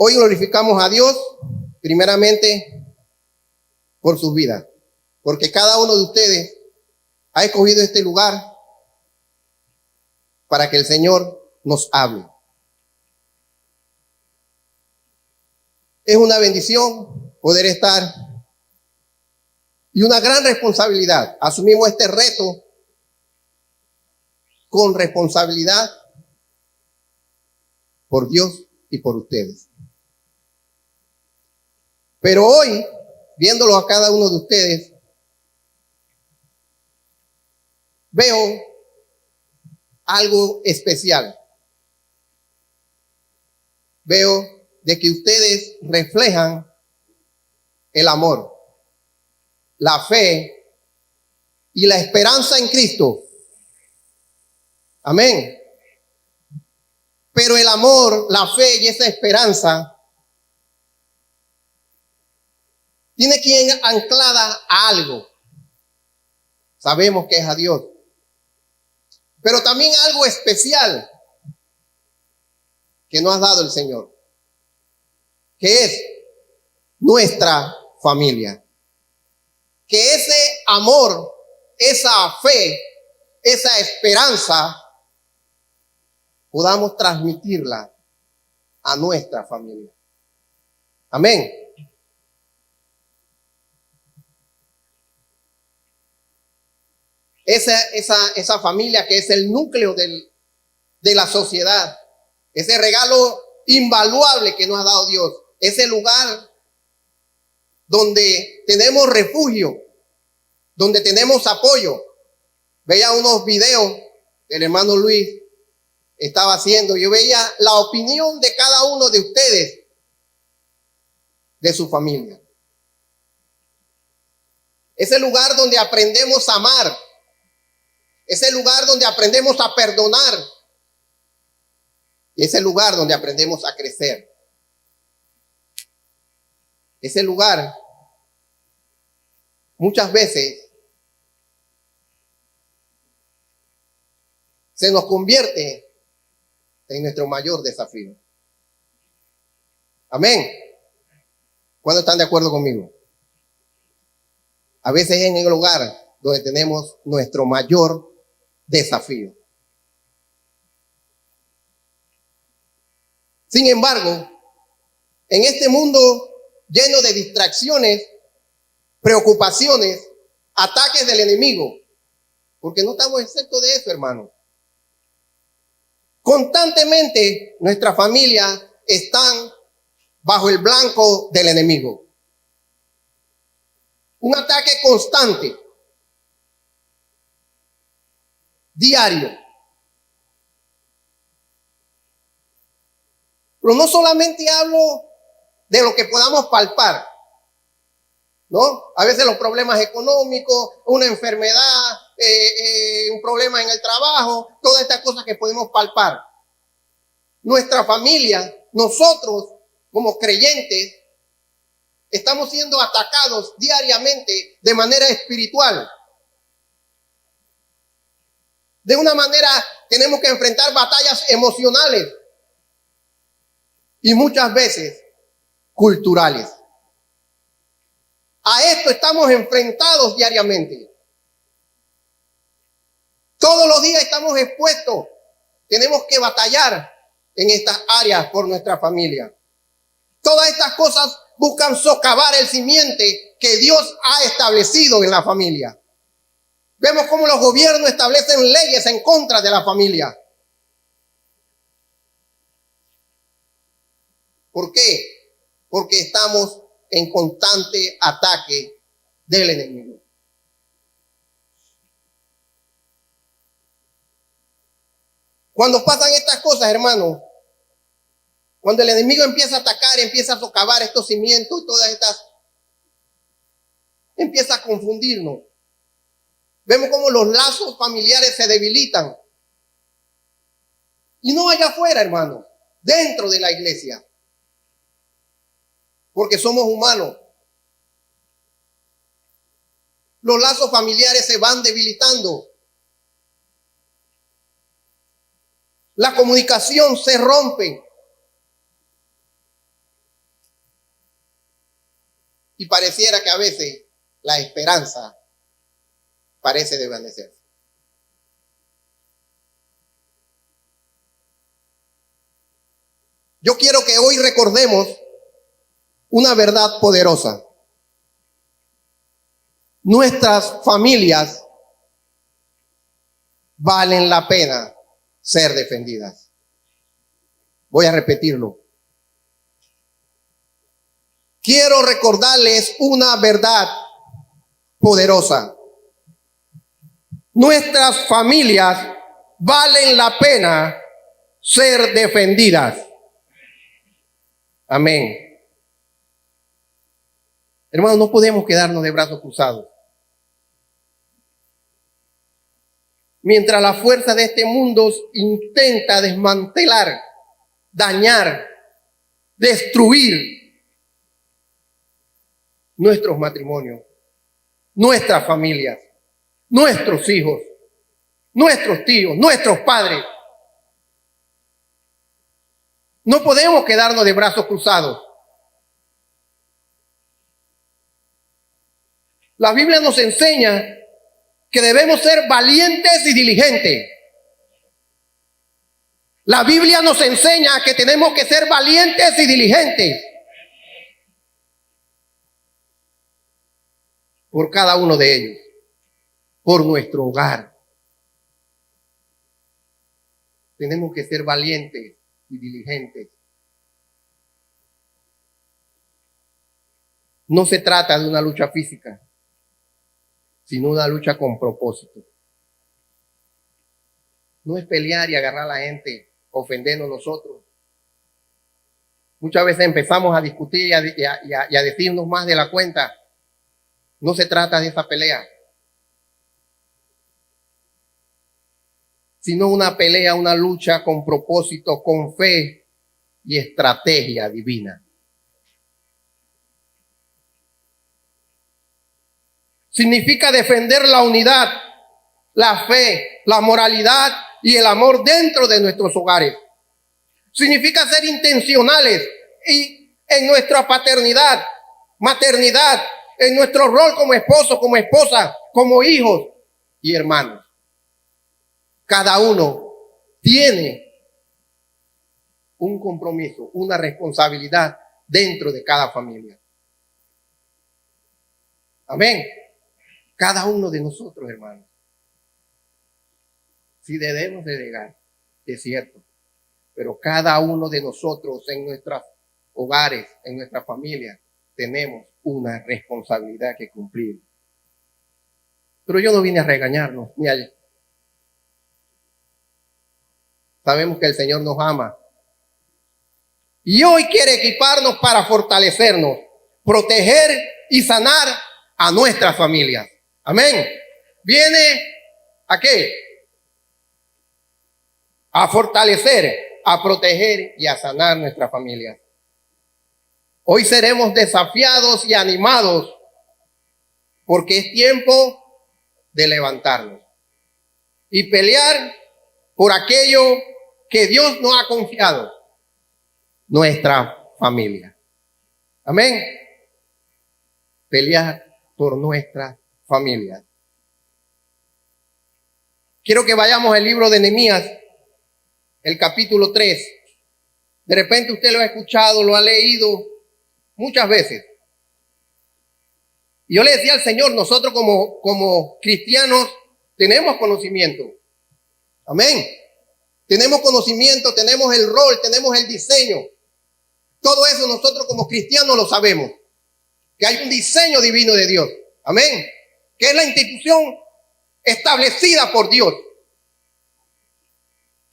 Hoy glorificamos a Dios primeramente por sus vidas, porque cada uno de ustedes ha escogido este lugar para que el Señor nos hable. Es una bendición poder estar y una gran responsabilidad. Asumimos este reto con responsabilidad por Dios y por ustedes. Pero hoy, viéndolo a cada uno de ustedes, veo algo especial. Veo de que ustedes reflejan el amor, la fe y la esperanza en Cristo. Amén. Pero el amor, la fe y esa esperanza tiene que ir anclada a algo. Sabemos que es a Dios. Pero también algo especial que nos ha dado el Señor, que es nuestra familia. Que ese amor, esa fe, esa esperanza, podamos transmitirla a nuestra familia. Amén. Esa familia que es el núcleo de la sociedad, ese regalo invaluable que nos ha dado Dios, ese lugar donde tenemos refugio, donde tenemos apoyo. Veía unos videos que el hermano Luis estaba haciendo. Yo veía la opinión de cada uno de ustedes, de su familia. Ese lugar donde aprendemos a amar. Ese lugar donde aprendemos a perdonar. Y ese lugar donde aprendemos a crecer. Ese lugar muchas veces se nos convierte en nuestro mayor desafío. Amén. ¿Cuándo están de acuerdo conmigo? A veces es en el lugar donde tenemos nuestro mayor desafío. Sin embargo, en este mundo lleno de distracciones, preocupaciones, ataques del enemigo, porque no estamos exentos de eso, hermano. Constantemente nuestras familias están bajo el blanco del enemigo. Un ataque constante, diario. Pero no solamente hablo de lo que podamos palpar, ¿no? A veces los problemas económicos, una enfermedad, un problema en el trabajo, todas estas cosas que podemos palpar. Nuestra familia, nosotros como creyentes, estamos siendo atacados diariamente de manera espiritual. De una manera tenemos que enfrentar batallas emocionales y muchas veces culturales. A esto estamos enfrentados diariamente. Todos los días estamos expuestos. Tenemos que batallar en estas áreas por nuestra familia. Todas estas cosas buscan socavar el simiente que Dios ha establecido en la familia. Vemos cómo los gobiernos establecen leyes en contra de la familia. ¿Por qué? Porque estamos en constante ataque del enemigo. Cuando pasan estas cosas, hermanos, cuando el enemigo empieza a atacar, empieza a socavar estos cimientos y todas estas, empieza a confundirnos. Vemos cómo los lazos familiares se debilitan. Y no allá afuera, hermanos, dentro de la iglesia. Porque somos humanos. Los lazos familiares se van debilitando. La comunicación se rompe. y pareciera que a veces la esperanza parece desvanecerse. Yo quiero que hoy recordemos una verdad poderosa. Nuestras familias valen la pena ser defendidas. Voy a repetirlo. Quiero recordarles una verdad poderosa. Nuestras familias valen la pena ser defendidas. Amén. Hermanos, no podemos quedarnos de brazos cruzados. Mientras la fuerza de este mundo intenta desmantelar, dañar, destruir nuestros matrimonios, nuestras familias, nuestros hijos, nuestros tíos, nuestros padres. No podemos quedarnos de brazos cruzados. La Biblia nos enseña que debemos ser valientes y diligentes. La Biblia nos enseña que tenemos que ser valientes y diligentes por cada uno de ellos, por nuestro hogar. Tenemos que ser valientes y diligentes. No se trata de una lucha física, sino una lucha con propósito. No es pelear y agarrar a la gente, ofendernos nosotros. Muchas veces empezamos a discutir y a decirnos más de la cuenta. No se trata de esa pelea, sino una pelea, una lucha con propósito, con fe y estrategia divina. Significa defender la unidad, la fe, la moralidad y el amor dentro de nuestros hogares. Significa ser intencionales y en nuestra paternidad, maternidad, en nuestro rol como esposo, como esposa, como hijos y hermanos. Cada uno tiene un compromiso, una responsabilidad dentro de cada familia. Amén. Cada uno de nosotros, hermanos. Si debemos de llegar, es cierto. Pero cada uno de nosotros en nuestros hogares, en nuestra familia, tenemos una responsabilidad que cumplir. Pero yo no vine a regañarnos, ni a... Sabemos que el Señor nos ama. Y hoy quiere equiparnos para fortalecernos, proteger y sanar a nuestras familias. Amén. Viene ¿a qué? A fortalecer, a proteger y a sanar nuestra familia. Hoy seremos desafiados y animados porque es tiempo de levantarnos y pelear por aquello que Dios nos ha confiado, nuestra familia. Amén. Pelear por nuestra familia. Quiero que vayamos al libro de Nehemías, el capítulo 3. De repente usted lo ha escuchado, lo ha leído muchas veces. Y yo le decía al Señor, nosotros como cristianos tenemos conocimiento. Amén. Tenemos conocimiento, tenemos el rol, tenemos el diseño. Todo eso nosotros como cristianos lo sabemos. Que hay un diseño divino de Dios. Amén. Que es la institución establecida por Dios.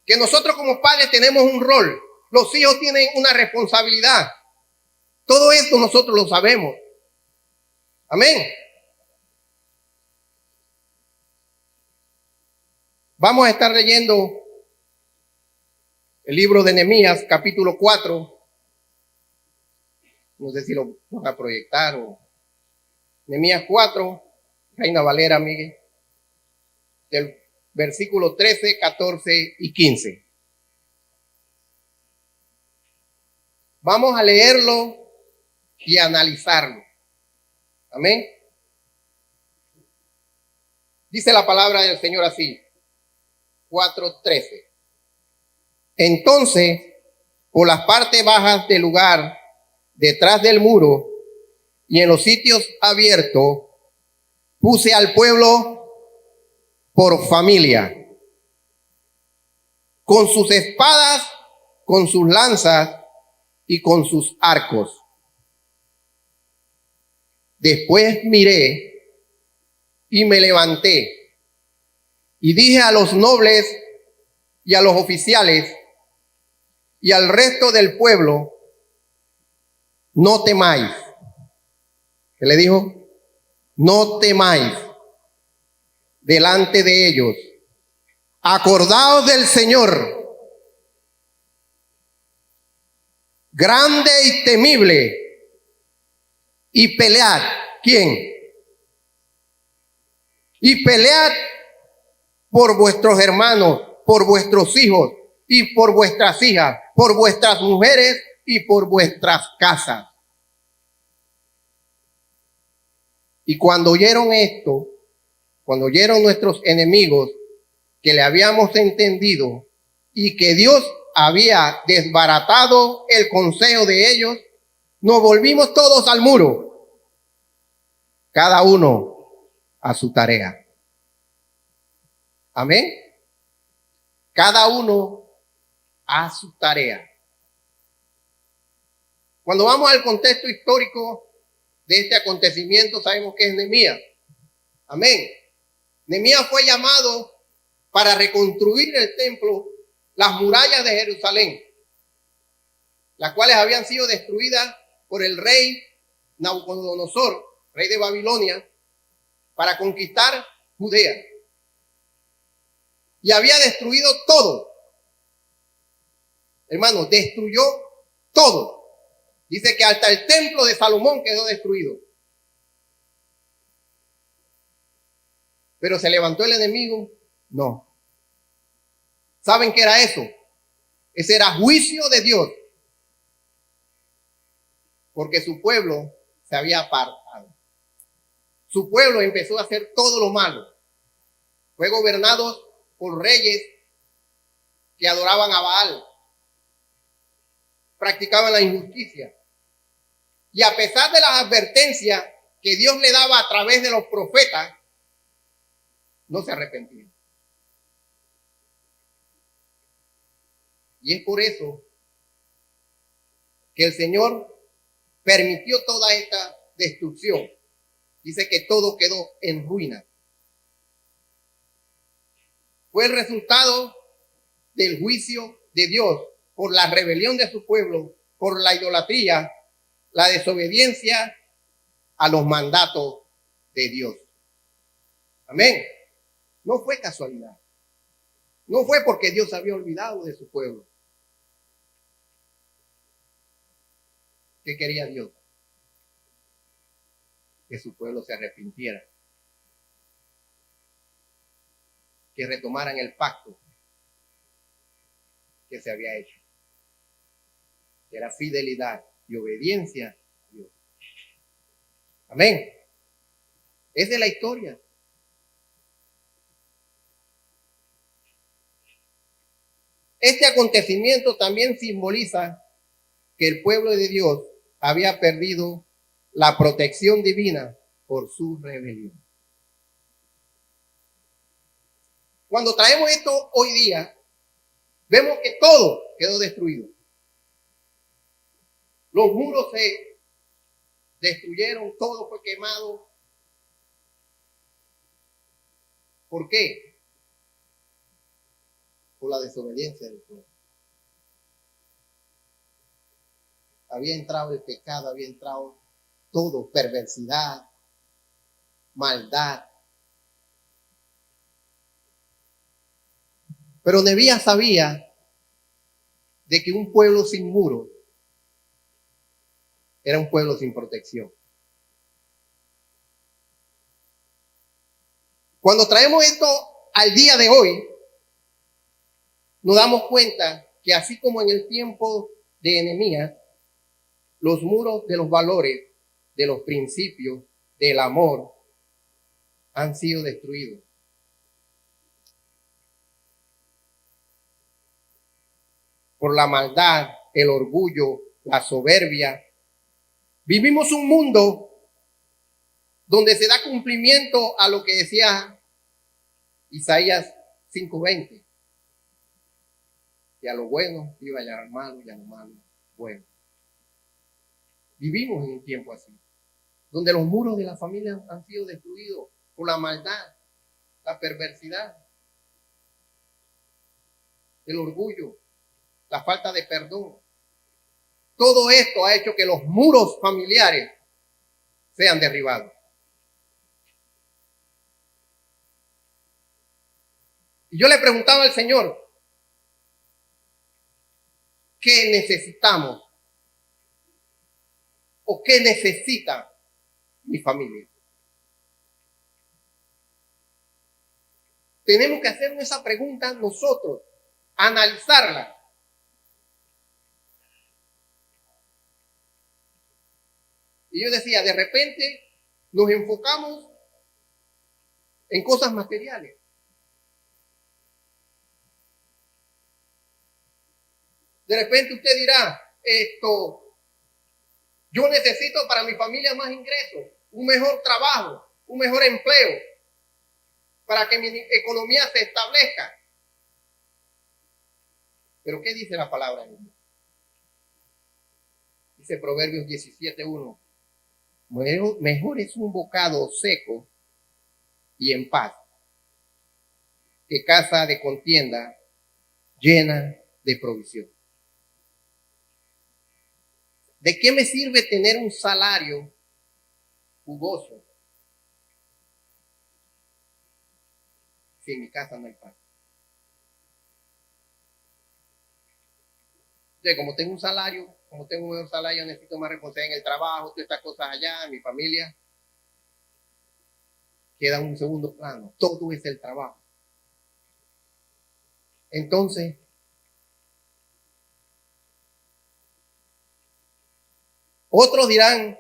Que nosotros como padres tenemos un rol. Los hijos tienen una responsabilidad. Todo esto nosotros lo sabemos. Amén. Vamos a estar leyendo el libro de Nehemías, capítulo 4. No sé si lo van a proyectar o... Nehemías 4, Reina Valera, Miguel, del versículo 13, 14 y 15. Vamos a leerlo y analizarlo. Amén. Dice la palabra del Señor así, 4:13. Entonces, por las partes bajas del lugar, detrás del muro y en los sitios abiertos, puse al pueblo por familia, con sus espadas, con sus lanzas y con sus arcos. Después miré y me levanté y dije a los nobles y a los oficiales y al resto del pueblo, no temáis. ¿Qué le dijo? No temáis delante de ellos. Acordaos del Señor, grande y temible, y pelead. ¿Quién? Y pelead por vuestros hermanos, por vuestros hijos y por vuestras hijas, por vuestras mujeres y por vuestras casas. Y cuando oyeron esto, cuando oyeron nuestros enemigos que le habíamos entendido y que Dios había desbaratado el consejo de ellos, nos volvimos todos al muro, cada uno a su tarea. Amén. Cada uno a su tarea. Cuando vamos al contexto histórico de este acontecimiento, sabemos que es Nehemías. Amén. Nehemías fue llamado para reconstruir el templo, las murallas de Jerusalén, las cuales habían sido destruidas por el rey Nabucodonosor, rey de Babilonia, para conquistar Judea. Y había destruido todo. Hermano, destruyó todo. Dice que hasta el templo de Salomón quedó destruido. Pero ¿se levantó el enemigo? No. ¿Saben qué era eso? Ese era juicio de Dios. Porque su pueblo se había apartado. Su pueblo empezó a hacer todo lo malo. Fue gobernado por reyes que adoraban a Baal. Practicaban la injusticia. Y a pesar de las advertencias que Dios le daba a través de los profetas, no se arrepentían. Y es por eso que el Señor permitió toda esta destrucción. Dice que todo quedó en ruina. Fue el resultado del juicio de Dios por la rebelión de su pueblo, por la idolatría, la desobediencia a los mandatos de Dios. Amén. No fue casualidad. No fue porque Dios había olvidado de su pueblo. ¿Qué quería Dios? Que su pueblo se arrepintiera. Que retomaran el pacto que se había hecho. Que era fidelidad y obediencia a Dios. Amén. Esa es la historia. Este acontecimiento también simboliza que el pueblo de Dios había perdido la protección divina por su rebelión. Cuando traemos esto hoy día, vemos que todo quedó destruido. Los muros se destruyeron, todo fue quemado. ¿Por qué? Por la desobediencia del pueblo. Había entrado el pecado, había entrado todo, perversidad, maldad. Pero Nehemías sabía de que un pueblo sin muros era un pueblo sin protección. Cuando traemos esto al día de hoy, nos damos cuenta que así como en el tiempo de Nehemías, los muros de los valores, de los principios, del amor han sido destruidos. Por la maldad, el orgullo, la soberbia. Vivimos un mundo donde se da cumplimiento a lo que decía Isaías 5:20. Y a lo bueno iba a llamar malo y a lo malo bueno. Vivimos en un tiempo así, donde los muros de la familia han sido destruidos por la maldad, la perversidad, el orgullo, la falta de perdón. Todo esto ha hecho que los muros familiares sean derribados. Y yo le preguntaba al Señor, ¿qué necesitamos? ¿O qué necesita mi familia? Tenemos que hacernos esa pregunta nosotros, analizarla. Y yo decía, de repente nos enfocamos en cosas materiales. De repente usted dirá, yo necesito para mi familia más ingresos, un mejor trabajo, un mejor empleo, para que mi economía se establezca. Pero ¿qué dice la palabra de Dios? Dice Proverbios 17:1. Mejor es un bocado seco y en paz que casa de contienda llena de provisión. ¿De qué me sirve tener un salario jugoso si en mi casa no hay paz? Entonces, como tengo un mejor salario, necesito más responsabilidad en el trabajo, todas estas cosas allá, en mi familia, queda en un segundo plano. Todo es el trabajo. Entonces, otros dirán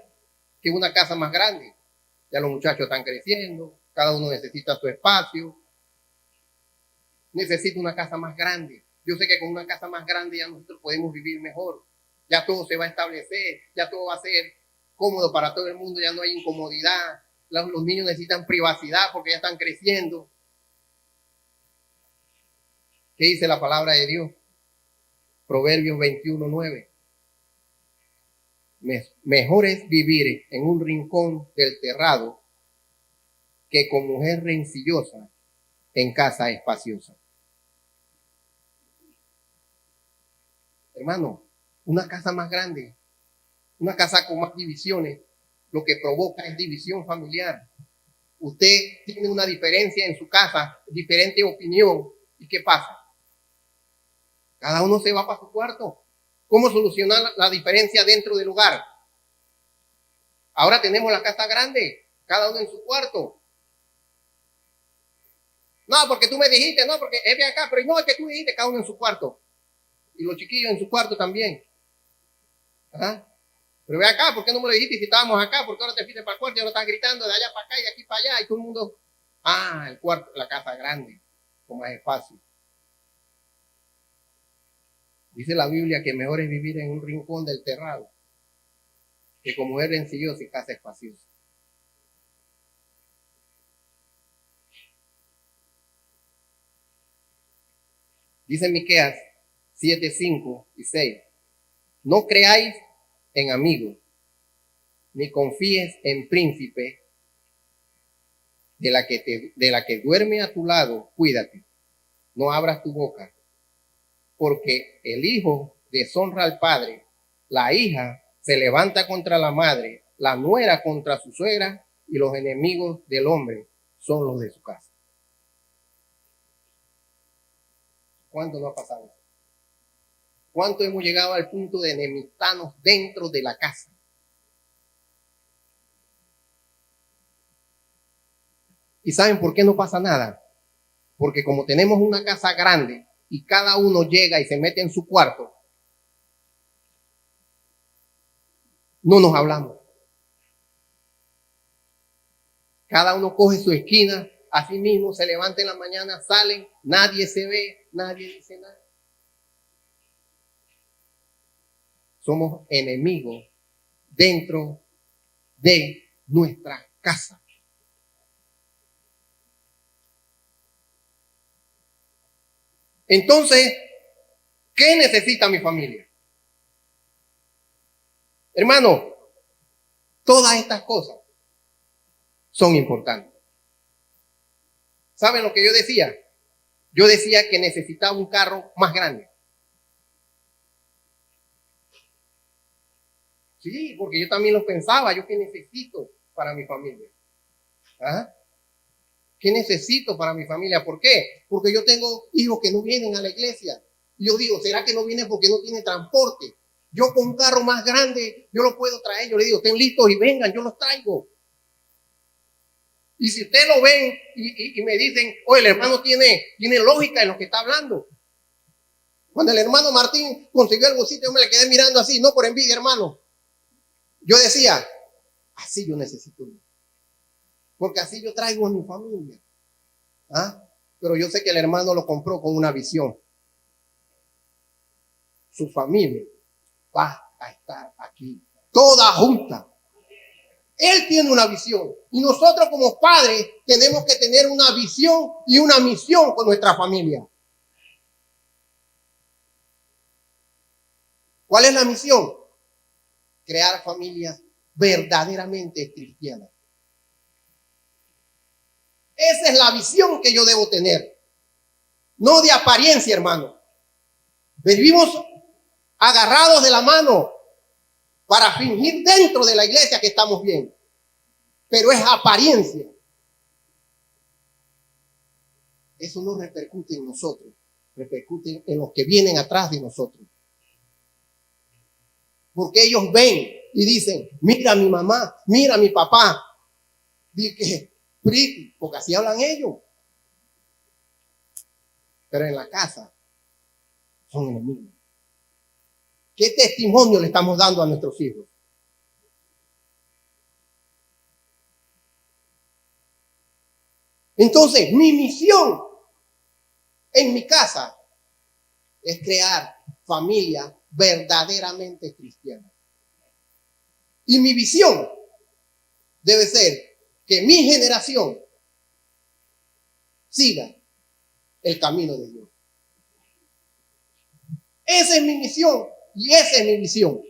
que una casa más grande. Ya los muchachos están creciendo, cada uno necesita su espacio. Necesita una casa más grande. Yo sé que con una casa más grande ya nosotros podemos vivir mejor. Ya todo se va a establecer, ya todo va a ser cómodo para todo el mundo, ya no hay incomodidad. Los niños necesitan privacidad porque ya están creciendo. ¿Qué dice la palabra de Dios? Proverbios 21:9. Mejor es vivir en un rincón del terrado que con mujer rencillosa en casa espaciosa. Hermano, una casa más grande, una casa con más divisiones, lo que provoca es división familiar. Usted tiene una diferencia en su casa, diferente opinión, ¿y qué pasa? Cada uno se va para su cuarto. ¿Cómo solucionar la diferencia dentro del hogar? Ahora tenemos la casa grande, cada uno en su cuarto. No, porque tú me dijiste, no, porque es de acá, pero no, es que tú dijiste, cada uno en su cuarto. Y los chiquillos en su cuarto también. ¿Ah? Pero ve acá, ¿por qué no me lo dijiste si estábamos acá? ¿Por qué ahora te fuiste para el cuarto y ahora estás gritando de allá para acá y de aquí para allá? Y todo el mundo, el cuarto, la casa grande, con más espacio. Dice la Biblia que mejor es vivir en un rincón del terrado que con mujer rencillosa y casa espaciosa. Dice Miqueas 7:5 y 6. No creáis en amigos, ni confíes en príncipe, de la que duerme a tu lado, cuídate. No abras tu boca, porque el hijo deshonra al padre, la hija se levanta contra la madre, la nuera contra su suegra, y los enemigos del hombre son los de su casa. ¿Cuánto no ha pasado eso? ¿Cuánto hemos llegado al punto de enemistarnos dentro de la casa? ¿Y saben por qué no pasa nada? Porque como tenemos una casa grande y cada uno llega y se mete en su cuarto, no nos hablamos. Cada uno coge su esquina, así mismo se levanta en la mañana, salen, nadie se ve, nadie dice nada. Somos enemigos dentro de nuestra casa. Entonces, ¿qué necesita mi familia? Hermano, todas estas cosas son importantes. ¿Saben lo que yo decía? Yo decía que necesitaba un carro más grande. Sí, porque yo también lo pensaba. ¿Yo qué necesito para mi familia? ¿Ah? ¿Qué necesito para mi familia? ¿Por qué? Porque yo tengo hijos que no vienen a la iglesia. Y yo digo, ¿será que no vienen porque no tienen transporte? Yo con un carro más grande, yo lo puedo traer. Yo le digo, estén listos y vengan, yo los traigo. Y si ustedes lo ven y me dicen, oye, el hermano tiene lógica en lo que está hablando. Cuando el hermano Martín consiguió el bolsito, yo me le quedé mirando así, no por envidia, hermano. Yo decía, así yo necesito. Porque así yo traigo a mi familia. ¿Ah? Pero yo sé que el hermano lo compró con una visión. Su familia va a estar aquí, toda junta. Él tiene una visión. Y nosotros como padres tenemos que tener una visión y una misión con nuestra familia. ¿Cuál es la misión? Crear familias verdaderamente cristianas. Esa es la visión que yo debo tener. No de apariencia, hermano. Vivimos agarrados de la mano para fingir dentro de la iglesia que estamos bien. Pero es apariencia. Eso no repercute en nosotros. Repercute en los que vienen atrás de nosotros. Porque ellos ven y dicen, mira a mi mamá, mira a mi papá. Dice, pretty, porque así hablan ellos. Pero en la casa son enemigos. ¿Qué testimonio le estamos dando a nuestros hijos? Entonces, mi misión en mi casa es crear familias verdaderamente cristianas. Y mi visión debe ser que mi generación siga el camino de Dios. Esa es mi misión y esa es mi visión.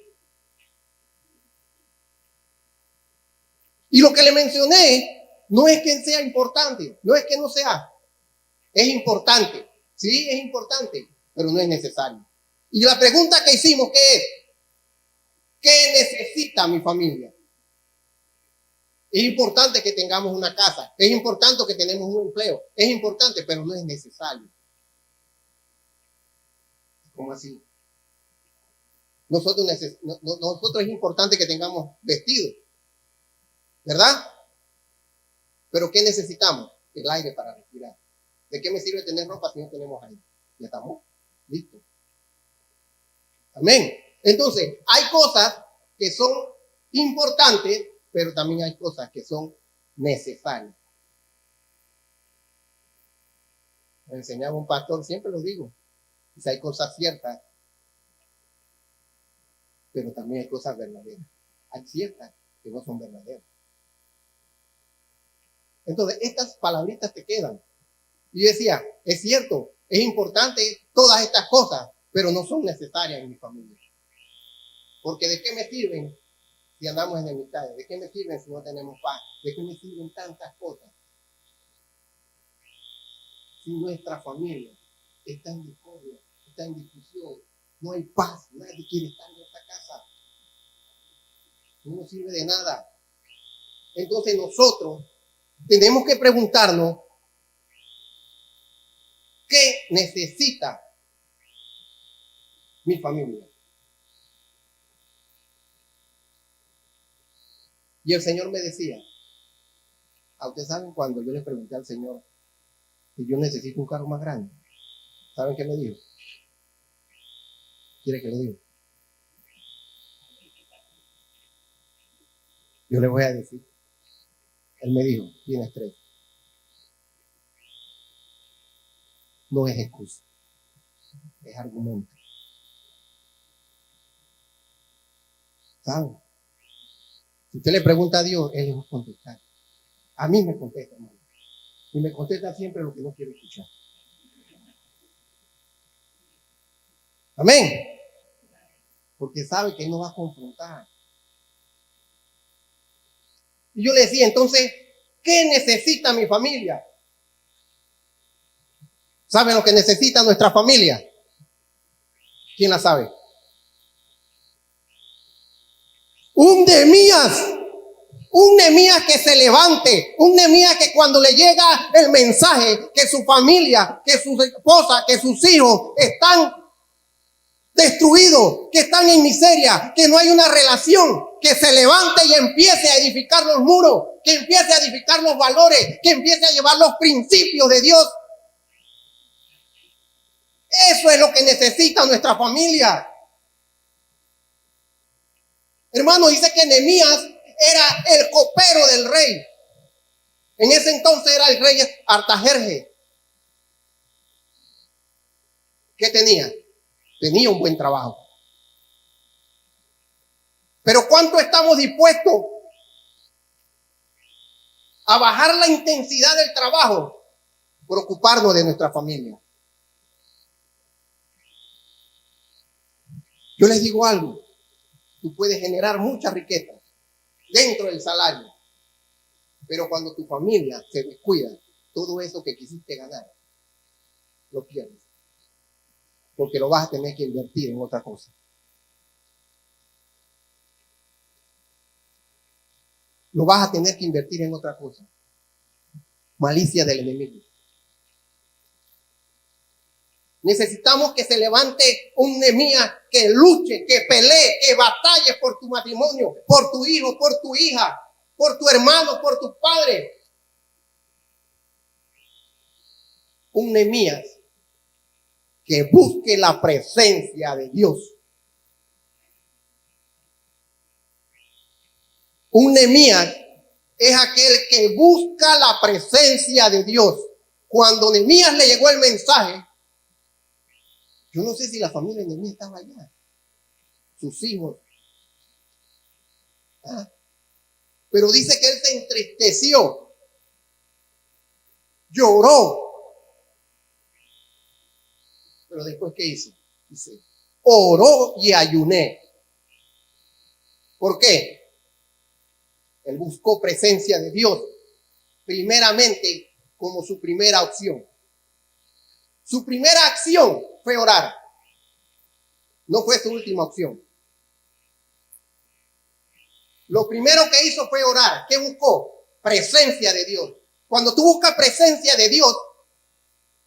Y lo que le mencioné no es que sea importante, no es que no sea, es importante, sí, es importante, pero no es necesario. Y la pregunta que hicimos, ¿qué es? ¿Qué necesita mi familia? Es importante que tengamos una casa, es importante que tenemos un empleo, es importante, pero no es necesario. ¿Cómo así? Nosotros es importante que tengamos vestidos, ¿verdad? Pero ¿qué necesitamos? El aire para respirar. ¿De qué me sirve tener ropa si no tenemos aire? Ya estamos listos. Amén. Entonces, hay cosas que son importantes, pero también hay cosas que son necesarias. Me enseñaba un pastor, siempre lo digo. Dice, hay cosas ciertas, pero también hay cosas verdaderas. Hay ciertas que no son verdaderas. Entonces, estas palabritas te quedan. Y yo decía, es cierto, es importante todas estas cosas, pero no son necesarias en mi familia. Porque ¿de qué me sirven si andamos en enemistades? ¿De qué me sirven si no tenemos paz? ¿De qué me sirven tantas cosas? Si nuestra familia está en discordia, está en discusión, no hay paz, nadie quiere estar en esta casa. No nos sirve de nada. Entonces nosotros tenemos que preguntarnos ¿qué necesita mi familia? Y el Señor me decía, a ustedes saben cuando yo le pregunté al Señor si yo necesito un carro más grande, ¿saben qué me dijo? ¿Quiere que le diga? Yo le voy a decir, Él me dijo, tienes 3. No es excusa, es argumento. ¿Saben? Si usted le pregunta a Dios, Él le va a contestar. A mí me contesta, hermano. Y me contesta siempre lo que no quiero escuchar. Amén. Porque sabe que Él no va a confrontar. Y yo le decía, entonces, ¿qué necesita mi familia? ¿Saben lo que necesita nuestra familia? ¿Quién la sabe? Un Nehemías que se levante, un Nehemías que cuando le llega el mensaje que su familia, que su esposa, que sus hijos están destruidos, que están en miseria, que no hay una relación, que se levante y empiece a edificar los muros, que empiece a edificar los valores, que empiece a llevar los principios de Dios. Eso es lo que necesita nuestra familia. Hermano, dice que Nehemías era el copero del rey. En ese entonces era el rey Artajerjes. ¿Qué tenía? Tenía un buen trabajo. Pero ¿cuánto estamos dispuestos a bajar la intensidad del trabajo por ocuparnos de nuestra familia? Yo les digo algo. Tú puedes generar mucha riqueza dentro del salario, pero cuando tu familia se descuida, todo eso que quisiste ganar, lo pierdes. Porque lo vas a tener que invertir en otra cosa. Lo vas a tener que invertir en otra cosa. Malicia del enemigo. Necesitamos que se levante un Nehemías que luche, que pelee, que batalle por tu matrimonio, por tu hijo, por tu hija, por tu hermano, por tus padres. Un Nehemías que busque la presencia de Dios. Un Nehemías es aquel que busca la presencia de Dios. Cuando Nehemías le llegó el mensaje, yo no sé si la familia de Nehemías estaba allá, sus hijos. Pero dice que él se entristeció, lloró. Pero después, ¿qué hizo? Dice, oró y ayuné. ¿Por qué? Él buscó presencia de Dios primeramente como su primera opción. Su primera acción fue orar. No fue su última opción. Lo primero que hizo fue orar. ¿Qué buscó? Presencia de Dios. Cuando tú buscas presencia de Dios,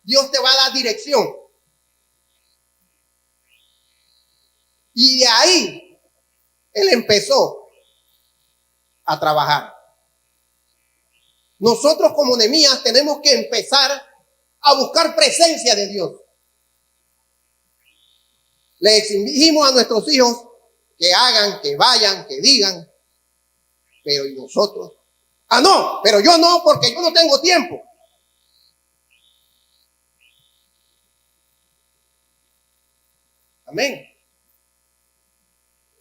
Dios te va a dar dirección. Y de ahí, él empezó a trabajar. Nosotros como Nehemías tenemos que empezar a buscar presencia de Dios. Le exigimos a nuestros hijos que hagan, que vayan, que digan. Pero ¿y nosotros? No, pero yo no, porque yo no tengo tiempo. Amén.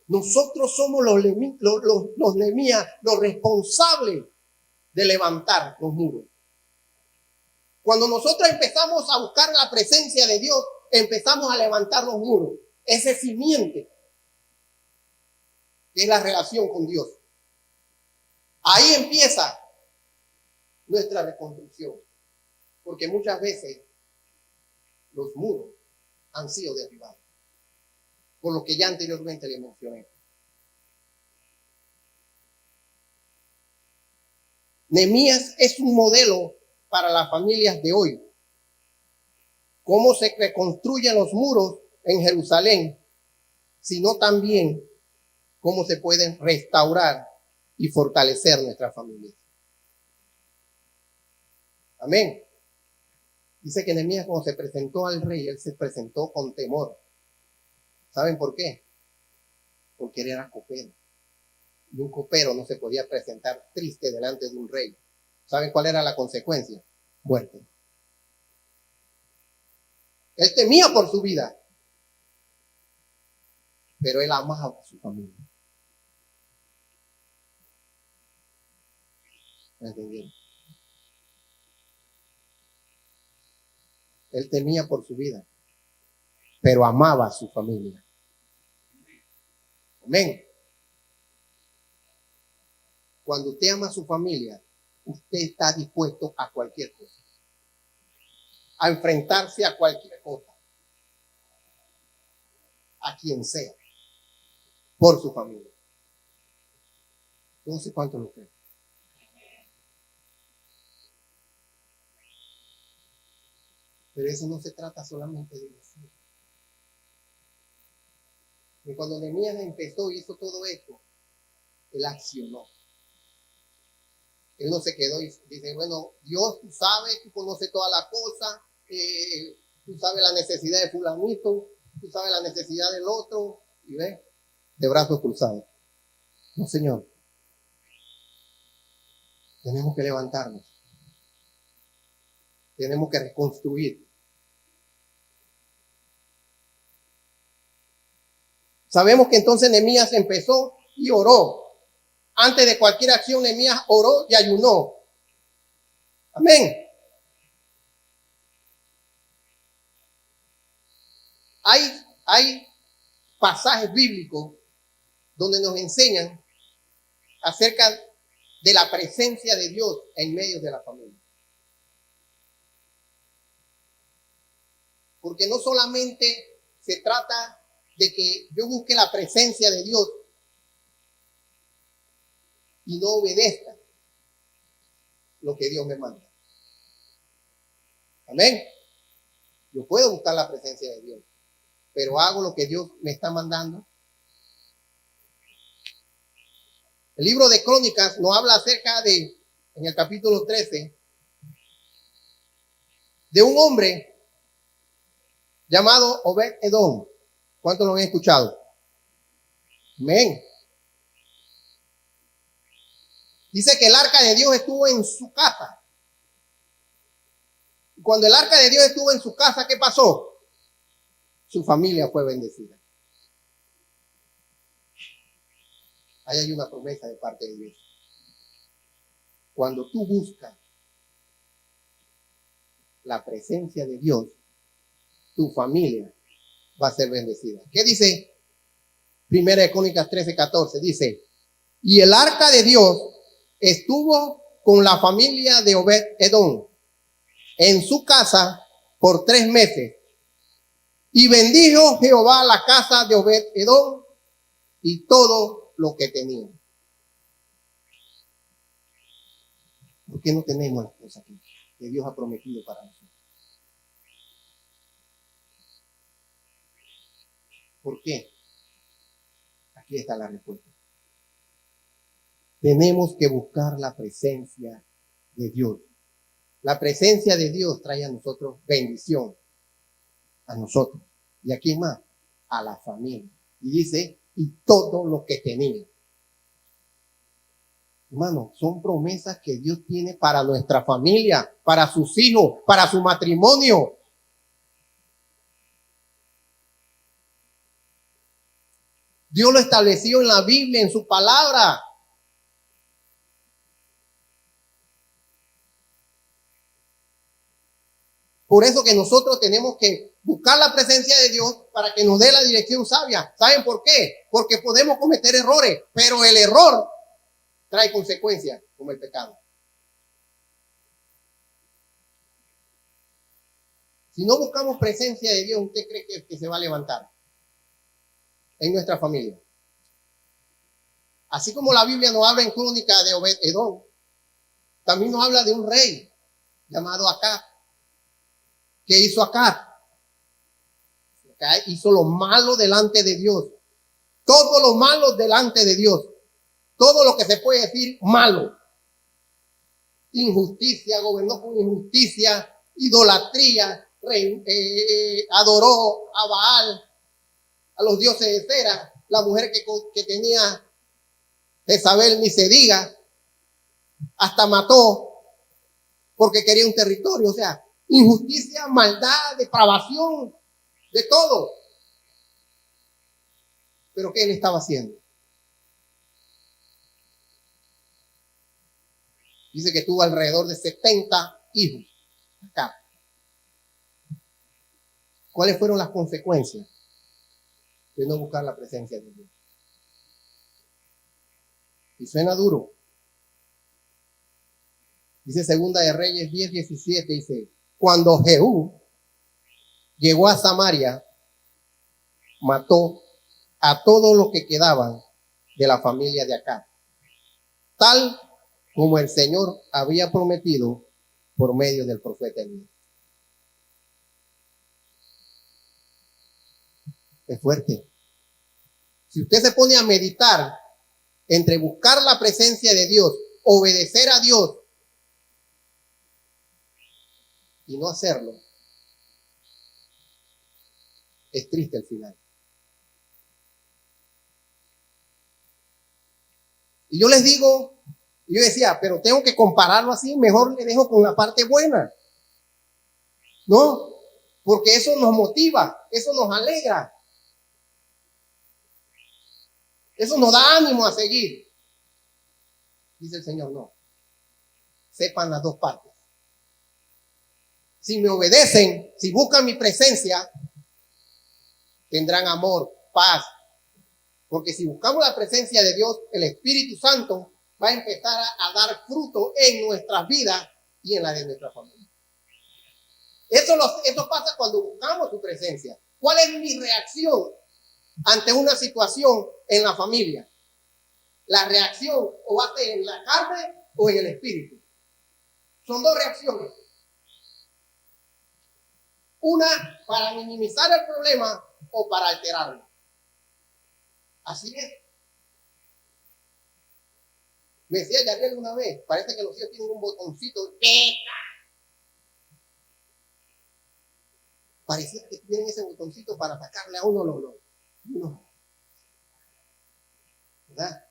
Nosotros somos los Nehemías, los responsables de levantar los muros. Cuando nosotros empezamos a buscar la presencia de Dios, empezamos a levantar los muros. Ese simiente que es la relación con Dios. Ahí empieza nuestra reconstrucción. Porque muchas veces los muros han sido derribados. Por lo que ya anteriormente les mencioné. Nehemías es un modelo para las familias de hoy. Cómo se reconstruyen los muros en Jerusalén, sino también cómo se pueden restaurar y fortalecer nuestras familias. Amén. Dice que Nehemías cuando se presentó al rey, él se presentó con temor. ¿Saben por qué? Porque él era copero. Y un copero no se podía presentar triste delante de un rey. ¿Saben cuál era la consecuencia? Muerte. Él temía por su vida, pero él amaba a su familia. ¿Me entendieron? Él temía por su vida, pero amaba a su familia. Amén. Cuando usted ama a su familia, usted está dispuesto a cualquier cosa, a enfrentarse a cualquier cosa, a quien sea, por su familia. No sé cuánto lo creo. Pero eso no se trata solamente de decir. Y cuando Nehemías empezó y hizo todo esto, él accionó. Él no se quedó y dice, bueno, Dios, tú sabes, tú conoces todas las cosas, tú sabes la necesidad de fulanito, tú sabes la necesidad del otro, y ve, de brazos cruzados. No, Señor. Tenemos que levantarnos. Tenemos que reconstruir. Sabemos que entonces Nehemías empezó y oró. Antes de cualquier acción, Nehemías oró y ayunó. Amén. Hay pasajes bíblicos donde nos enseñan acerca de la presencia de Dios en medio de la familia. Porque no solamente se trata de que yo busque la presencia de Dios y no obedezca lo que Dios me manda. Amén. Yo puedo buscar la presencia de Dios, pero hago lo que Dios me está mandando. El libro de Crónicas nos habla acerca de, en el capítulo 13, de un hombre llamado Obed-Edom. ¿Cuántos lo han escuchado? Amén. Dice que el arca de Dios estuvo en su casa. Y cuando el arca de Dios estuvo en su casa, ¿qué pasó? Su familia fue bendecida. Ahí hay una promesa de parte de Dios. Cuando tú buscas la presencia de Dios, tu familia va a ser bendecida. ¿Qué dice? Primera de Crónicas 13:14. Dice, y el arca de Dios estuvo con la familia de Obed-Edom en su casa por 3 meses. Y bendijo Jehová la casa de Obed-Edom y todo lo que tenía. ¿Por qué no tenemos las cosas que Dios ha prometido para nosotros? ¿Por qué? Aquí está la respuesta. Tenemos que buscar la presencia de Dios. La presencia de Dios trae a nosotros bendición. A nosotros. ¿Y a quién más? A la familia. Y dice, y todo lo que tenía. Hermano, son promesas que Dios tiene para nuestra familia, para sus hijos, para su matrimonio. Dios lo estableció en la Biblia, en su palabra. Por eso que nosotros tenemos que buscar la presencia de Dios para que nos dé la dirección sabia. ¿Saben por qué? Porque podemos cometer errores, pero el error trae consecuencias como el pecado. Si no buscamos presencia de Dios, ¿usted cree que se va a levantar en nuestra familia? Así como la Biblia nos habla en Crónica de Obed-Edom, también nos habla de un rey llamado Acab. ¿Qué hizo Acab? Hizo lo malo delante de Dios. Todo lo malo delante de Dios. Todo lo que se puede decir malo. Injusticia, gobernó con injusticia, idolatría, adoró a Baal, a los dioses de cera, la mujer que tenía Jezabel ni se diga, hasta mató porque quería un territorio. O sea, injusticia, maldad, depravación, de todo. Pero ¿qué él estaba haciendo? Dice que tuvo alrededor de 70 hijos acá. ¿Cuáles fueron las consecuencias de no buscar la presencia de Dios? Y suena duro. Dice Segunda de Reyes 10:17, dice, cuando Jehú llegó a Samaria, mató a todos los que quedaban de la familia de Acab, tal como el Señor había prometido por medio del profeta Elías. Es fuerte. Si usted se pone a meditar entre buscar la presencia de Dios, obedecer a Dios y no hacerlo, es triste el final. Y yo les digo, yo decía, pero tengo que compararlo así, mejor le dejo con la parte buena. ¿No? Porque eso nos motiva, eso nos alegra. Eso nos da ánimo a seguir. Dice el Señor, no. Sepan las dos partes. Si me obedecen, si buscan mi presencia, tendrán amor, paz. Porque si buscamos la presencia de Dios, el Espíritu Santo va a empezar a dar fruto en nuestras vidas y en la de nuestra familia. Eso pasa cuando buscamos su presencia. ¿Cuál es mi reacción ante una situación en la familia? La reacción o va a ser en la carne o en el espíritu. Son dos reacciones. Una para minimizar el problema o para alterarlo. Así es. Me decía Yariel una vez, parece que los hijos tienen un botoncito. Parecía que tienen ese botoncito para sacarle a uno los. ¿Verdad?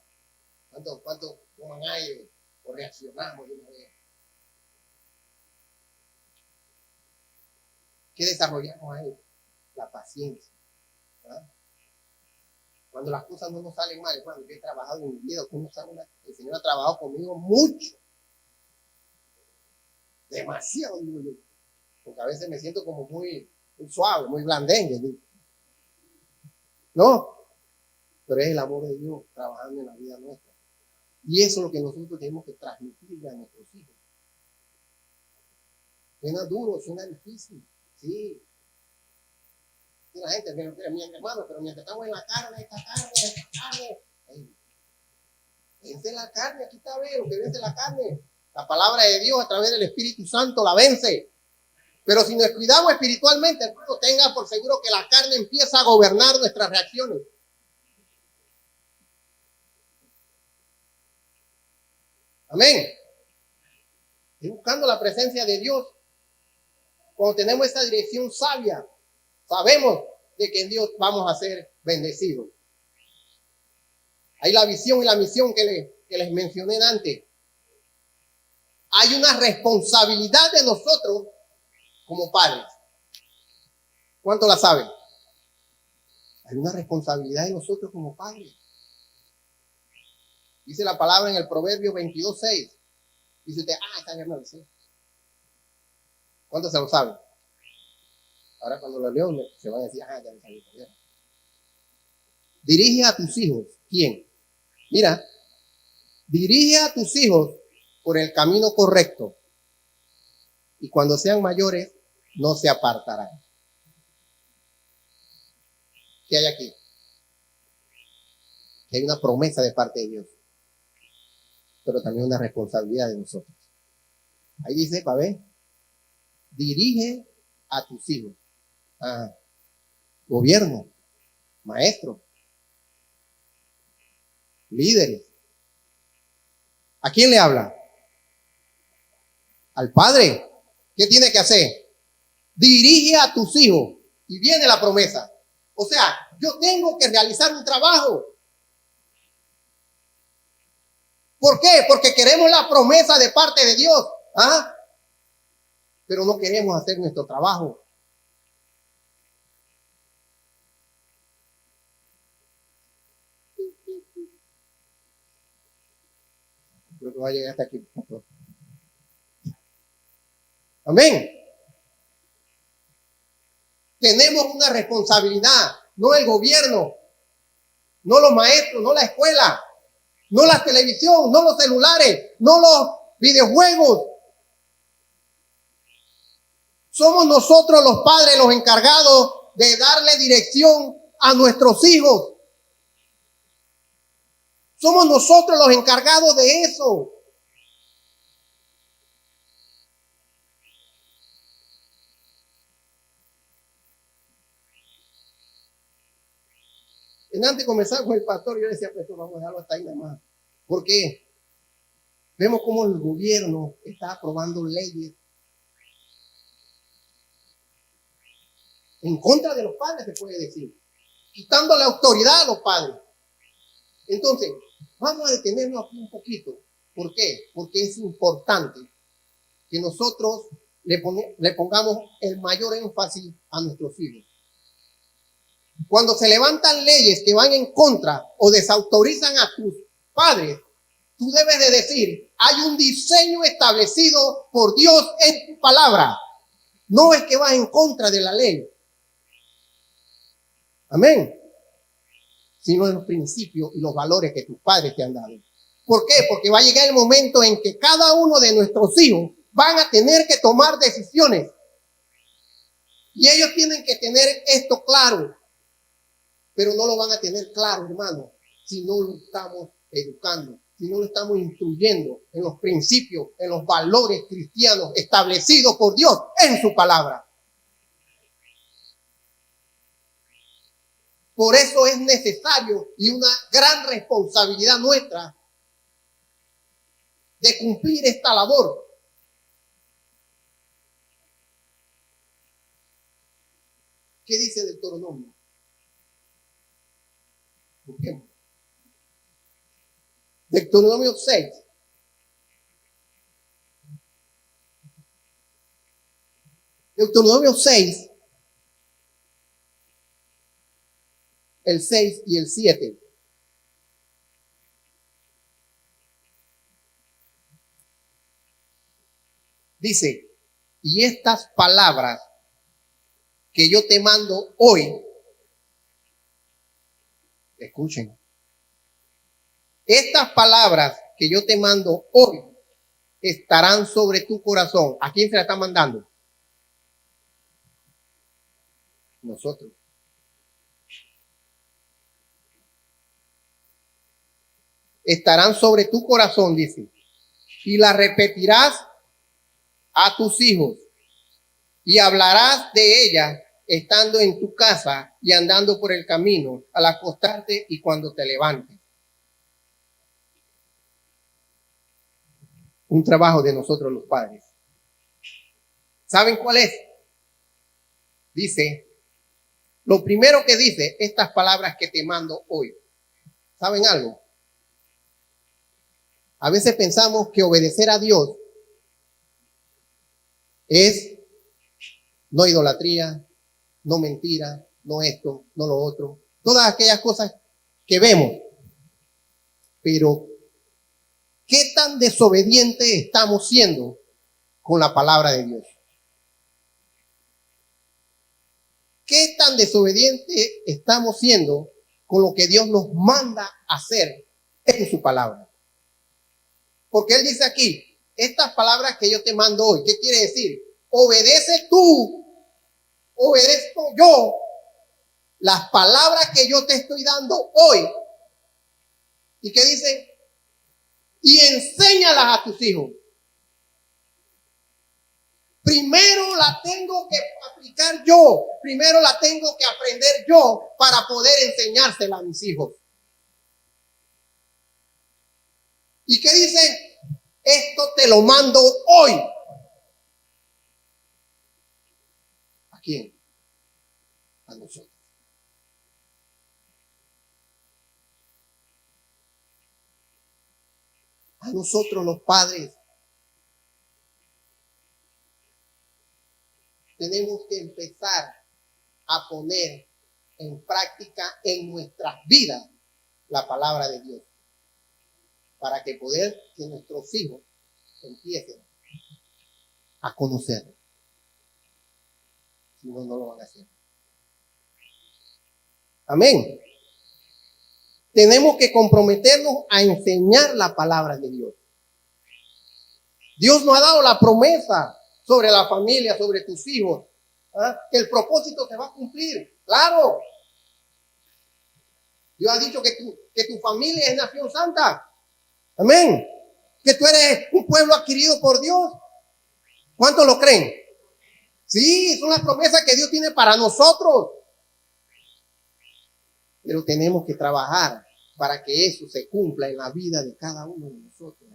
¿Cuánto toman aire o reaccionamos de una vez? ¿Qué desarrollamos ahí? La paciencia. ¿Verdad? Cuando las cosas no nos salen mal, hermano, yo he trabajado en mi vida, el Señor ha trabajado conmigo mucho. Demasiado, digo yo. Porque a veces me siento como muy suave, muy blandengue. ¿No? Pero es el amor de Dios trabajando en la vida nuestra. Y eso es lo que nosotros tenemos que transmitirle a nuestros hijos. Suena duro, suena difícil. Sí. Y la gente, mi hermano, pero mientras estamos en la carne, esta carne. Vence la carne, aquí está bien, lo que vence la carne. La palabra de Dios a través del Espíritu Santo la vence. Pero si nos cuidamos espiritualmente, hermano, tenga por seguro que la carne empieza a gobernar nuestras reacciones. Amén. Y buscando la presencia de Dios, cuando tenemos esa dirección sabia, sabemos de que en Dios vamos a ser bendecidos. Hay la visión y la misión que les mencioné antes. Hay una responsabilidad de nosotros como padres. ¿Cuánto la saben? Hay una responsabilidad de nosotros como padres. Dice la palabra en el Proverbio 22:6. Dice usted, está bien, no sé. ¿Cuánto se lo saben? Ahora cuando lo leo se van a decir, ya me sabía. Dirige a tus hijos. ¿Quién? Mira, dirige a tus hijos por el camino correcto. Y cuando sean mayores, no se apartarán. ¿Qué hay aquí? Que hay una promesa de parte de Dios, pero también una responsabilidad de nosotros. Ahí dice, para ver, dirige a tus hijos. Gobierno, maestro, líderes. ¿A quién le habla? Al padre. ¿Qué tiene que hacer? Dirige a tus hijos. Y viene la promesa. O sea, yo tengo que realizar un trabajo. ¿Por qué? Porque queremos la promesa de parte de Dios. pero no queremos hacer nuestro trabajo. Creo que va a llegar hasta aquí. Amén. Tenemos una responsabilidad, no el gobierno, no los maestros, no la escuela, no la televisión, no los celulares, no los videojuegos. Somos nosotros los padres los encargados de darle dirección a nuestros hijos. Somos nosotros los encargados de eso. En antes de comenzar con el pastor, yo decía, pues vamos a dejarlo hasta ahí nada más. ¿Por qué? Vemos cómo el gobierno está aprobando leyes en contra de los padres, se puede decir, quitando la autoridad a los padres. Entonces, vamos a detenernos aquí un poquito. ¿Por qué? Porque es importante que nosotros le pongamos el mayor énfasis a nuestros hijos. Cuando se levantan leyes que van en contra o desautorizan a tus padres, tú debes de decir, hay un diseño establecido por Dios en tu palabra. No es que vas en contra de la ley. Amén. Sino en los principios y los valores que tus padres te han dado. ¿Por qué? Porque va a llegar el momento en que cada uno de nuestros hijos van a tener que tomar decisiones. Y ellos tienen que tener esto claro. Pero no lo van a tener claro, hermano, si no lo estamos educando, si no lo estamos instruyendo en los principios, en los valores cristianos establecidos por Dios en su palabra. Por eso es necesario y una gran responsabilidad nuestra de cumplir esta labor. ¿Qué dice Deuteronomio? Busquemos. Deuteronomio 6. Deuteronomio 6, el 6 y el 7. Dice, y estas palabras que yo te mando hoy, escuchen, estas palabras que yo te mando hoy estarán sobre tu corazón. ¿A quién se la está mandando? Nosotros. Estarán sobre tu corazón, dice, y las repetirás a tus hijos y hablarás de ellas estando en tu casa y andando por el camino, al acostarte y cuando te levantes. Un trabajo de nosotros los padres. ¿Saben cuál es? Dice, lo primero que dice, estas palabras que te mando hoy. ¿Saben algo? A veces pensamos que obedecer a Dios es no idolatría, no mentira, no esto, no lo otro. Todas aquellas cosas que vemos. Pero, ¿qué tan desobedientes estamos siendo con la palabra de Dios? ¿Qué tan desobedientes estamos siendo con lo que Dios nos manda hacer en su palabra? Porque Él dice aquí, estas palabras que yo te mando hoy, ¿qué quiere decir? Obedece tú, obedezco yo las palabras que yo te estoy dando hoy. ¿Y qué dice? Y enséñalas a tus hijos. Primero la tengo que aplicar yo, primero la tengo que aprender yo para poder enseñársela a mis hijos. ¿Y qué dice? Esto te lo mando hoy. ¿A quién? A nosotros. A nosotros los padres. tenemos que empezar a poner en práctica en nuestras vidas la palabra de Dios, para que que nuestros hijos empiecen a conocerlo. Si no, no lo van a hacer. Amén. Tenemos que comprometernos a enseñar la palabra de Dios. Dios nos ha dado la promesa sobre la familia, sobre tus hijos, que el propósito se va a cumplir. Claro. Dios ha dicho que tu familia es nación santa. Amén. Que tú eres un pueblo adquirido por Dios. ¿Cuántos lo creen? Sí, son las promesas que Dios tiene para nosotros. Pero tenemos que trabajar para que eso se cumpla en la vida de cada uno de nosotros.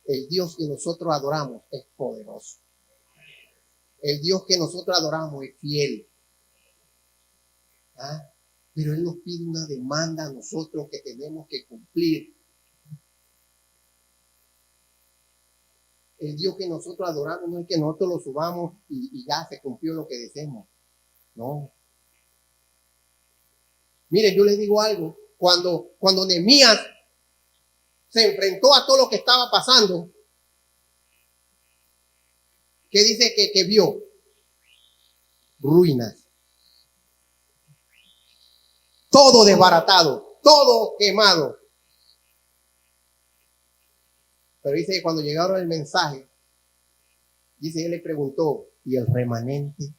El Dios que nosotros adoramos es poderoso. El Dios que nosotros adoramos es fiel. Pero Él nos pide una demanda a nosotros que tenemos que cumplir. El Dios que nosotros adoramos no es que nosotros lo subamos y ya se cumplió lo que deseamos. No. Miren, yo les digo algo. Cuando Nehemías se enfrentó a todo lo que estaba pasando, ¿qué dice que vio? Ruinas. Todo desbaratado, todo quemado. Pero dice que cuando llegaron el mensaje, dice, él le preguntó, ¿y el remanente?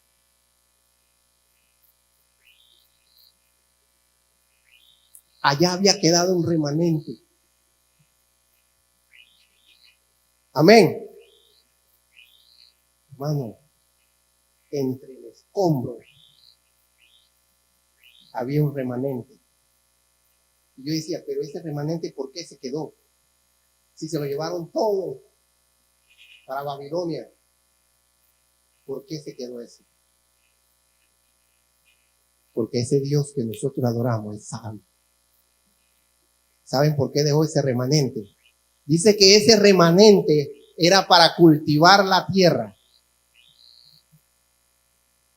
Allá había quedado un remanente. Amén. Hermano, entre el escombro había un remanente. Y yo decía, pero ese remanente, ¿por qué se quedó? Si se lo llevaron todo para Babilonia, ¿por qué se quedó ese? Porque ese Dios que nosotros adoramos es sabio. ¿Saben por qué dejó ese remanente? Dice que ese remanente era para cultivar la tierra.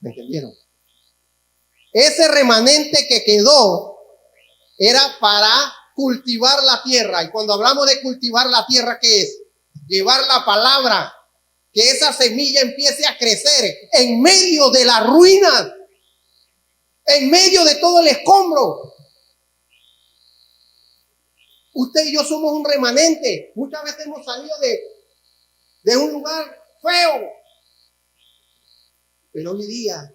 ¿Me entendieron? Ese remanente que quedó era para cultivar la tierra. Y cuando hablamos de cultivar la tierra, ¿qué es? Llevar la palabra, que esa semilla empiece a crecer en medio de la ruina, en medio de todo el escombro. Usted y yo somos un remanente. Muchas veces hemos salido de un lugar feo, pero hoy día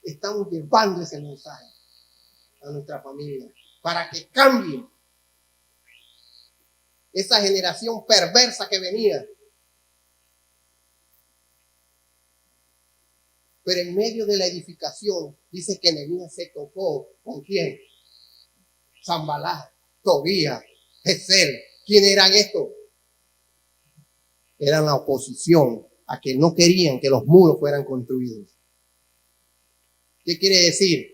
estamos llevando ese mensaje a nuestra familia para que cambie esa generación perversa que venía. Pero en medio de la edificación dice que Nehemías se topó ¿con quién? Sanballat, Tobías, Gesem. ¿Quién eran estos? Eran la oposición a que no querían que los muros fueran construidos. ¿Qué quiere decir?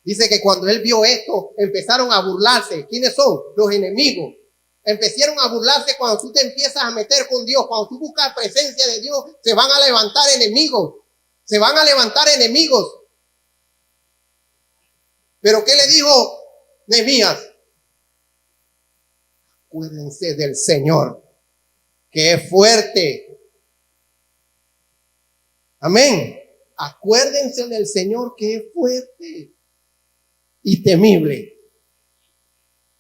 Dice que cuando él vio esto, empezaron a burlarse. ¿Quiénes son? Los enemigos. Empezaron a burlarse. Cuando tú te empiezas a meter con Dios, cuando tú buscas presencia de Dios, se van a levantar enemigos. Se van a levantar enemigos. Pero ¿qué le dijo Nehemías? Acuérdense del Señor, que es fuerte. Amén. Acuérdense del Señor, que es fuerte y temible.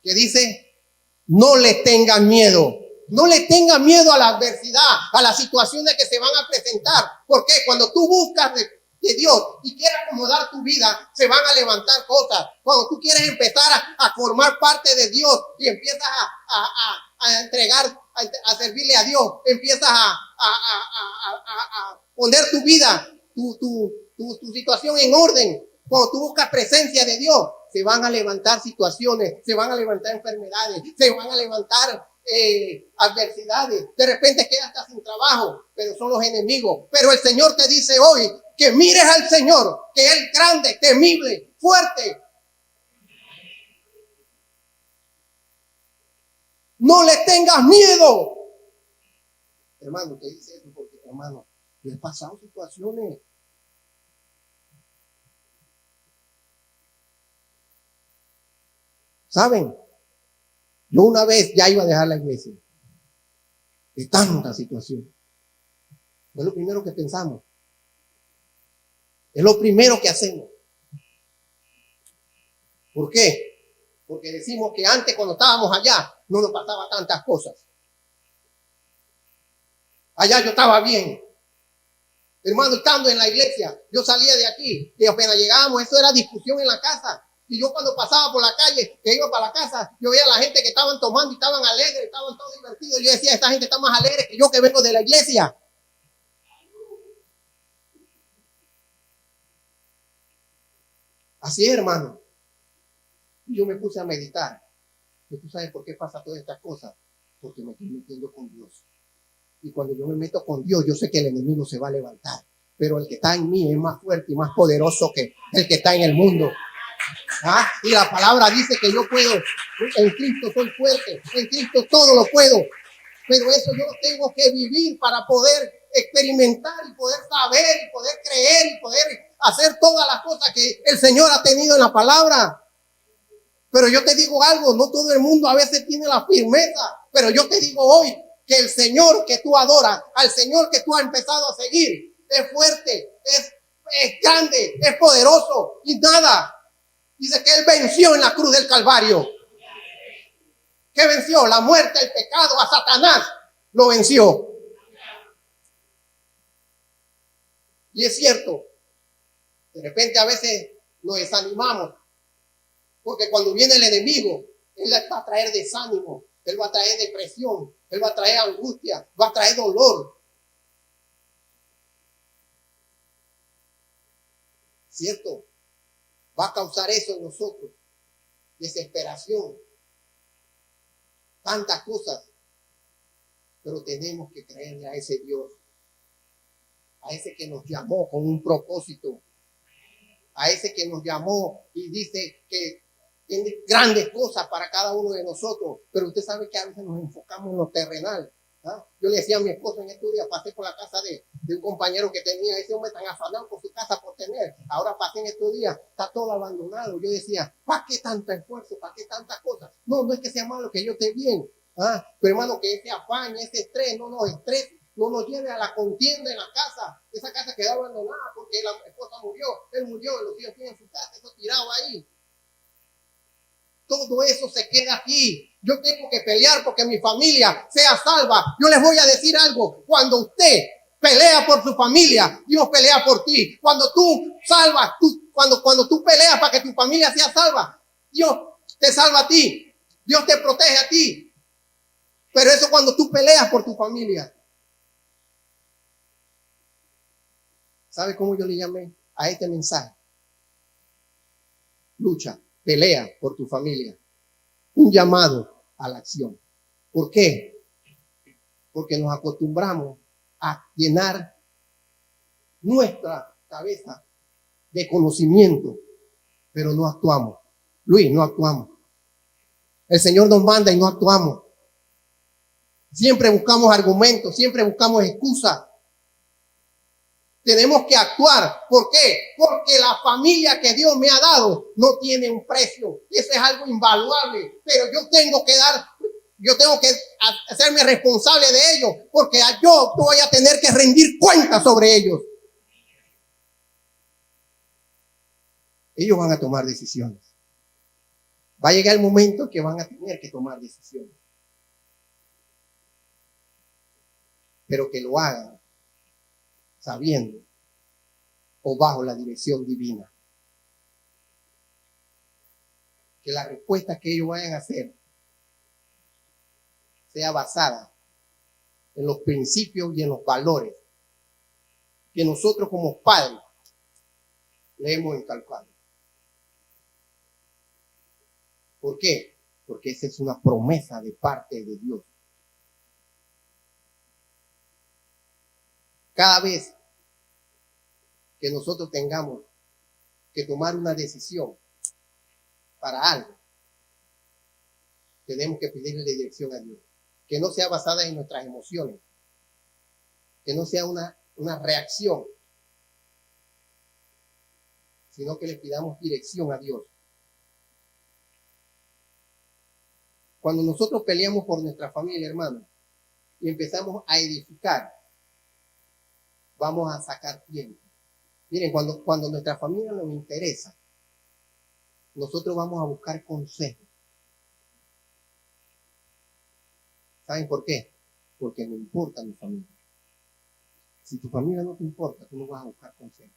Que dice, no le tengan miedo. No le tengan miedo a la adversidad, a las situaciones que se van a presentar. Porque cuando tú buscas de Dios y quieres acomodar tu vida, se van a levantar cosas. Cuando tú quieres empezar a formar parte de Dios y empiezas a entregar, a servirle a Dios, empiezas a poner tu vida, tu situación en orden. Cuando tú buscas presencia de Dios, se van a levantar situaciones, se van a levantar enfermedades, se van a levantar adversidades. De repente quedas hasta sin trabajo, pero son los enemigos. Pero el Señor te dice hoy que mires al Señor, que es grande, temible, fuerte. No le tengas miedo. Hermano, usted dice eso porque, hermano, yo he pasado situaciones. ¿Saben? Yo una vez ya iba a dejar la iglesia. De tanta situación. Es lo primero que pensamos. Es lo primero que hacemos. ¿Por qué? Porque decimos que antes cuando estábamos allá no nos pasaba tantas cosas. Allá yo estaba bien. Hermano, estando en la iglesia, yo salía de aquí y apenas llegábamos, eso era discusión en la casa. Y yo cuando pasaba por la calle, que iba para la casa, yo veía a la gente que estaban tomando y estaban alegres, estaban todos divertidos. Yo decía, esta gente está más alegre que yo que vengo de la iglesia. Así es, hermano. Y yo me puse a meditar. ¿Y tú sabes por qué pasa todas estas cosas? Porque me estoy metiendo con Dios. Y cuando yo me meto con Dios, yo sé que el enemigo se va a levantar. Pero el que está en mí es más fuerte y más poderoso que el que está en el mundo. ¿Ah? Y la palabra dice que yo puedo, en Cristo soy fuerte, en Cristo todo lo puedo. Pero eso yo lo tengo que vivir para poder experimentar y poder saber y poder creer y poder hacer todas las cosas que el Señor ha tenido en la palabra. Pero yo te digo algo, no todo el mundo a veces tiene la firmeza, pero yo te digo hoy que el Señor que tú adoras, al Señor que tú has empezado a seguir, es fuerte, es grande, es poderoso y nada. Dice que Él venció en la cruz del Calvario. ¿Qué venció? La muerte, el pecado, a Satanás lo venció. Y es cierto, de repente a veces nos desanimamos, porque cuando viene el enemigo, Él va a traer desánimo, Él va a traer depresión, Él va a traer angustia, va a traer dolor. ¿Cierto? Va a causar eso en nosotros. Desesperación. Tantas cosas. Pero tenemos que creerle a ese Dios. A ese que nos llamó con un propósito. A ese que nos llamó y dice que tiene grandes cosas para cada uno de nosotros. Pero usted sabe que a veces nos enfocamos en lo terrenal. ¿Ah? Yo le decía a mi esposo en estos días, pasé por la casa de un compañero que tenía, ese hombre tan afanado por su casa por tener, ahora pasé en estos días, está todo abandonado. Yo decía, ¿para qué tanto esfuerzo? ¿Para qué tantas cosas? No, no es que sea malo, que yo esté bien, pero hermano, que ese afán, ese estrés, no nos estrese, no nos lleve a la contienda en la casa. Esa casa quedó abandonada porque la esposa murió, él murió, los hijos tienen su casa, eso tirado ahí. Todo eso se queda aquí. Yo tengo que pelear porque mi familia sea salva. Yo les voy a decir algo. Cuando usted pelea por su familia, Dios pelea por ti. Cuando tú salvas, cuando tú peleas para que tu familia sea salva, Dios te salva a ti. Dios te protege a ti. Pero eso cuando tú peleas por tu familia. ¿Sabe cómo yo le llamé a este mensaje? Lucha, pelea por tu familia. Un llamado a la acción. ¿Por qué? Porque nos acostumbramos a llenar nuestra cabeza de conocimiento, pero no actuamos. Luis, no actuamos. El Señor nos manda y no actuamos. Siempre buscamos argumentos, siempre buscamos excusas. Tenemos que actuar. ¿Por qué? Porque la familia que Dios me ha dado no tiene un precio. Eso es algo invaluable. Pero yo tengo que hacerme responsable de ellos, porque yo voy a tener que rendir cuentas sobre ellos. Ellos van a tomar decisiones. Va a llegar el momento que van a tener que tomar decisiones. Pero que lo hagan sabiendo o bajo la dirección divina. Que la respuesta que ellos vayan a hacer sea basada en los principios y en los valores que nosotros como padres le hemos inculcado. ¿Por qué? Porque esa es una promesa de parte de Dios. Cada vez que nosotros tengamos que tomar una decisión para algo, tenemos que pedirle dirección a Dios. Que no sea basada en nuestras emociones, que no sea una reacción, sino que le pidamos dirección a Dios. Cuando nosotros peleamos por nuestra familia, hermano, y empezamos a edificar, vamos a sacar tiempo. Miren, cuando nuestra familia nos interesa, nosotros vamos a buscar consejos. ¿Saben por qué? Porque me importa mi familia. Si tu familia no te importa, tú no vas a buscar consejos.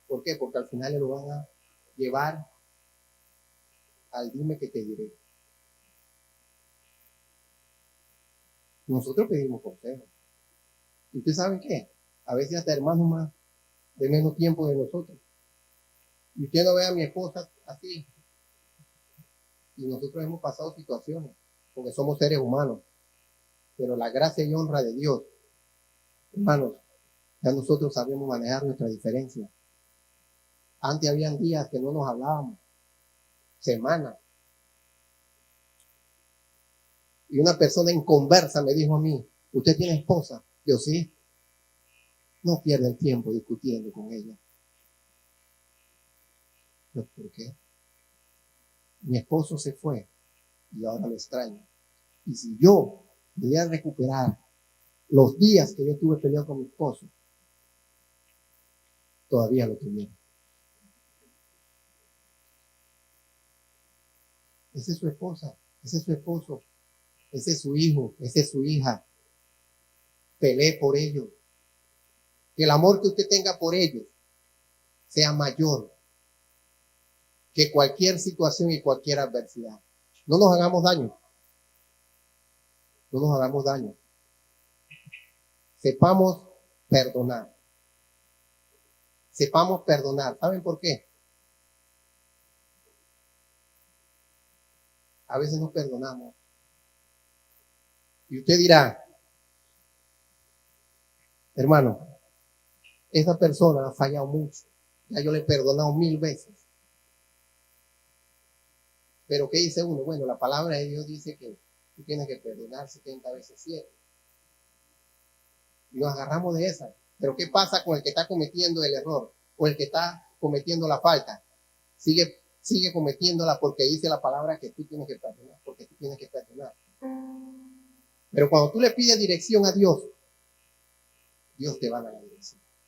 ¿Por qué? Porque al final lo van a llevar al dime que te diré. Nosotros pedimos consejos. ¿Y ustedes saben qué? A veces hasta hermanos más de menos tiempo de nosotros. Y usted no ve a mi esposa así. Y nosotros hemos pasado situaciones, porque somos seres humanos. Pero la gracia y honra de Dios, hermanos, ya nosotros sabemos manejar nuestra diferencia. Antes habían días que no nos hablábamos, semanas. Y una persona en conversa me dijo a mí, ¿usted tiene esposa? Yo sí. No pierda el tiempo discutiendo con ella. ¿Pero por qué? Mi esposo se fue y ahora lo extraño. Y si yo pudiera recuperar los días que yo tuve peleado con mi esposo, todavía lo tuviera. Esa es su esposa, ese es su esposo, ese es su hijo, esa es su hija. Pelee por ellos. Que el amor que usted tenga por ellos sea mayor que cualquier situación y cualquier adversidad. No nos hagamos daño. No nos hagamos daño. Sepamos perdonar. Sepamos perdonar. ¿Saben por qué? A veces no perdonamos. Y usted dirá, hermano, esa persona ha fallado mucho. Ya yo le he perdonado 1000 veces. Pero ¿qué dice uno? Bueno, la palabra de Dios dice que tú tienes que perdonar 70 veces 7. Y nos agarramos de esa. Pero ¿qué pasa con el que está cometiendo el error? O el que está cometiendo la falta. Sigue cometiéndola porque dice la palabra que tú tienes que perdonar. Porque tú tienes que perdonar. Pero cuando tú le pides dirección a Dios, Dios te va a dar la dirección.